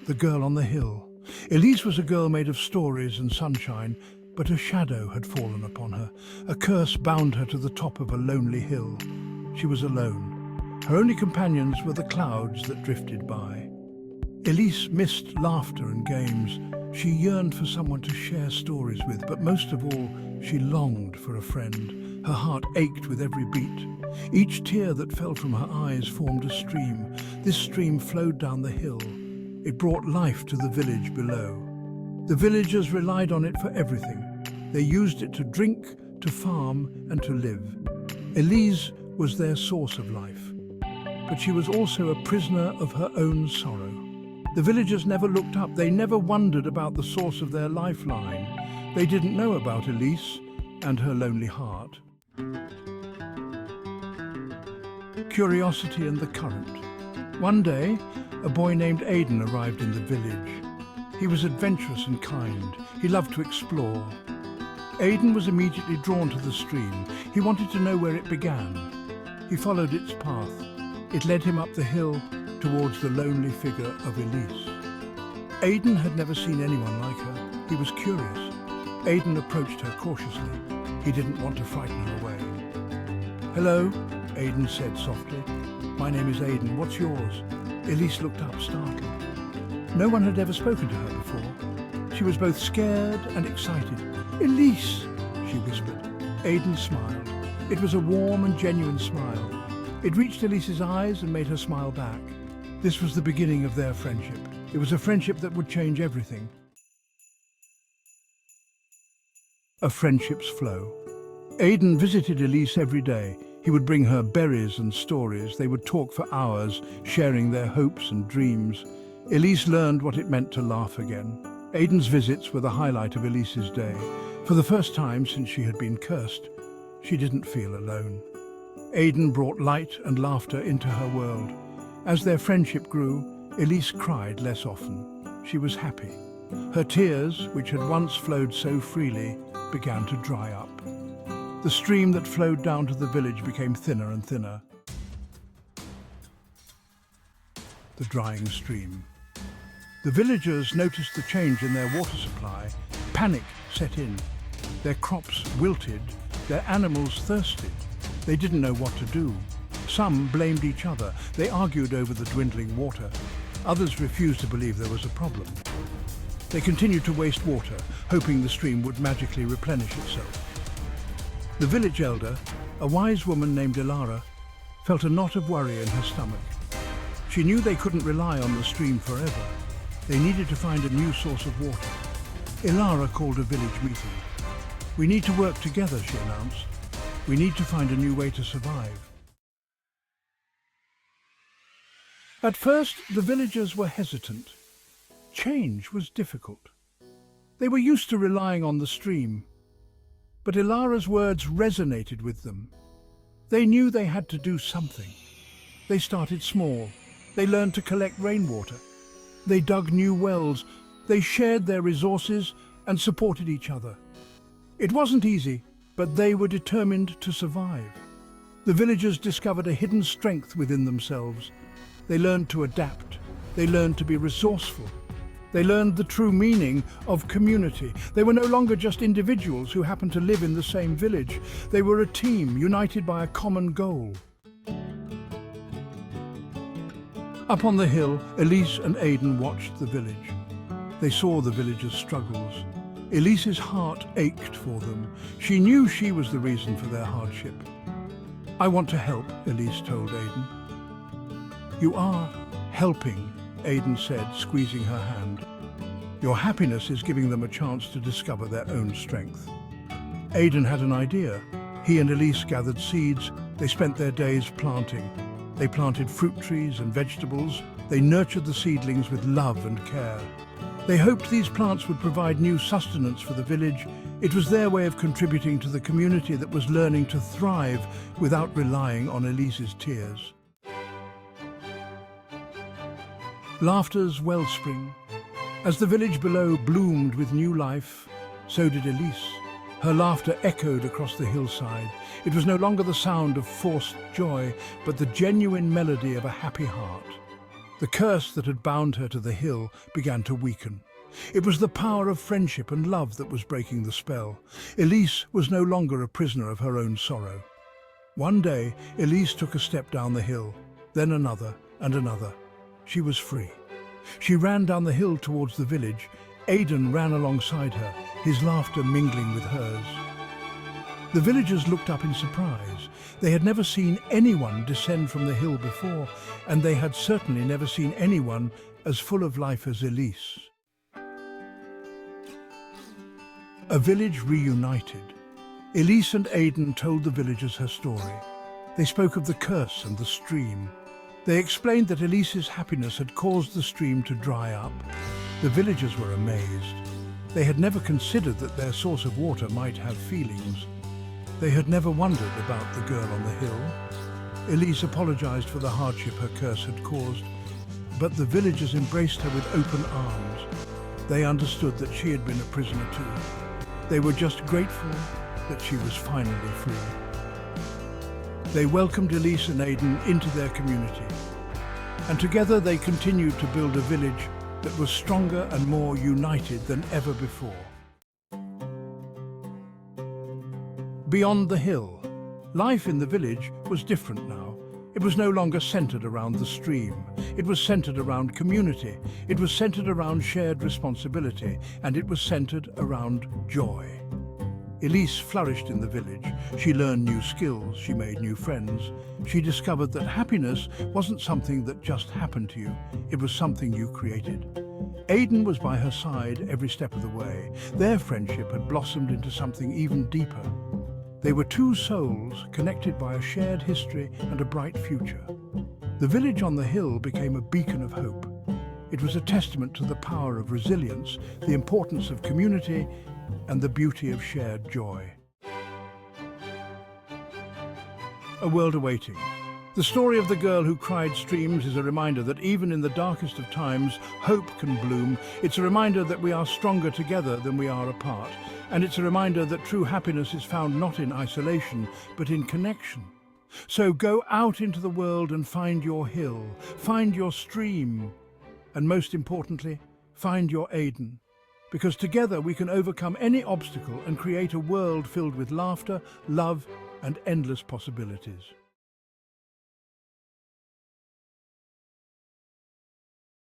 The girl on the hill. Elise was a girl made of stories and sunshine, but a shadow had fallen upon her. A curse bound her to the top of a lonely hill. She was alone. Her only companions were the clouds that drifted by. Elise missed laughter and games. She yearned for someone to share stories with, but most of all, she longed for a friend. Her heart ached with every beat. Each tear that fell from her eyes formed a stream. This stream flowed down the hill. It brought life to the village below. The villagers relied on it for everything. They used it to drink, to farm, and to live. Elise was their source of life, but she was also a prisoner of her own sorrow. The villagers never looked up. They never wondered about the source of their lifeline. They didn't know about Elise and her lonely heart. Curiosity and the current. One day, a boy named Aiden arrived in the village. He was adventurous and kind. He loved to explore. Aiden was immediately drawn to the stream. He wanted to know where it began. He followed its path. It led him up the hill towards the lonely figure of Elise. Aiden had never seen anyone like her. He was curious. Aiden approached her cautiously. He didn't want to frighten her away. "Hello," Aiden said softly. "My name is Aiden. What's yours?" Elise looked up, startled. No one had ever spoken to her before. She was both scared and excited. "Elise," she whispered. Aiden smiled. It was a warm and genuine smile. It reached Elise's eyes and made her smile back. This was the beginning of their friendship. It was a friendship that would change everything. A friendship's flow. Aiden visited Elise every day. He would bring her berries and stories. They would talk for hours, sharing their hopes and dreams. Elise learned what it meant to laugh again. Aiden's visits were the highlight of Elise's day. For the first time since she had been cursed, she didn't feel alone. Aiden brought light and laughter into her world. As their friendship grew, Elise cried less often. She was happy. Her tears, which had once flowed so freely, began to dry up. The stream that flowed down to the village became thinner and thinner. The drying stream. The villagers noticed the change in their water supply. Panic set in. Their crops wilted, their animals thirsted. They didn't know what to do. Some blamed each other. They argued over the dwindling water. Others refused to believe there was a problem. They continued to waste water, hoping the stream would magically replenish itself. The village elder, a wise woman named Ilara, felt a knot of worry in her stomach. She knew they couldn't rely on the stream forever. They needed to find a new source of water. Ilara called a village meeting. "We need to work together," she announced. "We need to find a new way to survive." At first, the villagers were hesitant. Change was difficult. They were used to relying on the stream. But Ilara's words resonated with them. They knew they had to do something. They started small. They learned to collect rainwater. They dug new wells. They shared their resources and supported each other. It wasn't easy, but they were determined to survive. The villagers discovered a hidden strength within themselves. They learned to adapt. They learned to be resourceful. They learned the true meaning of community. They were no longer just individuals who happened to live in the same village. They were a team united by a common goal. Up on the hill, Elise and Aiden watched the village. They saw the villagers' struggles. Elise's heart ached for them. She knew she was the reason for their hardship. "I want to help," Elise told Aiden. "You are helping," Aiden said, squeezing her hand. "Your happiness is giving them a chance to discover their own strength." Aiden had an idea. He and Elise gathered seeds. They spent their days planting. They planted fruit trees and vegetables. They nurtured the seedlings with love and care. They hoped these plants would provide new sustenance for the village. It was their way of contributing to the community that was learning to thrive without relying on Elise's tears. Laughter's wellspring. As the village below bloomed with new life, so did Elise. Her laughter echoed across the hillside. It was no longer the sound of forced joy, but the genuine melody of a happy heart. The curse that had bound her to the hill began to weaken. It was the power of friendship and love that was breaking the spell. Elise was no longer a prisoner of her own sorrow. One day, Elise took a step down the hill, then another and another. She was free. She ran down the hill towards the village. Aiden ran alongside her, his laughter mingling with hers. The villagers looked up in surprise. They had never seen anyone descend from the hill before, and they had certainly never seen anyone as full of life as Elise. A village reunited. Elise and Aiden told the villagers her story. They spoke of the curse and the stream. They explained that Elise's happiness had caused the stream to dry up. The villagers were amazed. They had never considered that their source of water might have feelings. They had never wondered about the girl on the hill. Elise apologized for the hardship her curse had caused, but the villagers embraced her with open arms. They understood that she had been a prisoner too. They were just grateful that she was finally free. They welcomed Elise and Aiden into their community, and together they continued to build a village that was stronger and more united than ever before. Beyond the hill, life in the village was different now. It was no longer centered around the stream. It was centered around community. It was centered around shared responsibility, and it was centered around joy. Elise flourished in the village. She learned new skills. She made new friends. She discovered that happiness wasn't something that just happened to you. It was something you created. Aiden was by her side every step of the way. Their friendship had blossomed into something even deeper. They were two souls connected by a shared history and a bright future. The village on the hill became a beacon of hope. It was a testament to the power of resilience, the importance of community, and the beauty of shared joy. A world awaiting. The story of the girl who cried streams is a reminder that even in the darkest of times, hope can bloom. It's a reminder that we are stronger together than we are apart. And it's a reminder that true happiness is found not in isolation, but in connection. So go out into the world and find your hill, find your stream, and most importantly, find your Aiden. Because together we can overcome any obstacle and create a world filled with laughter, love, and endless possibilities.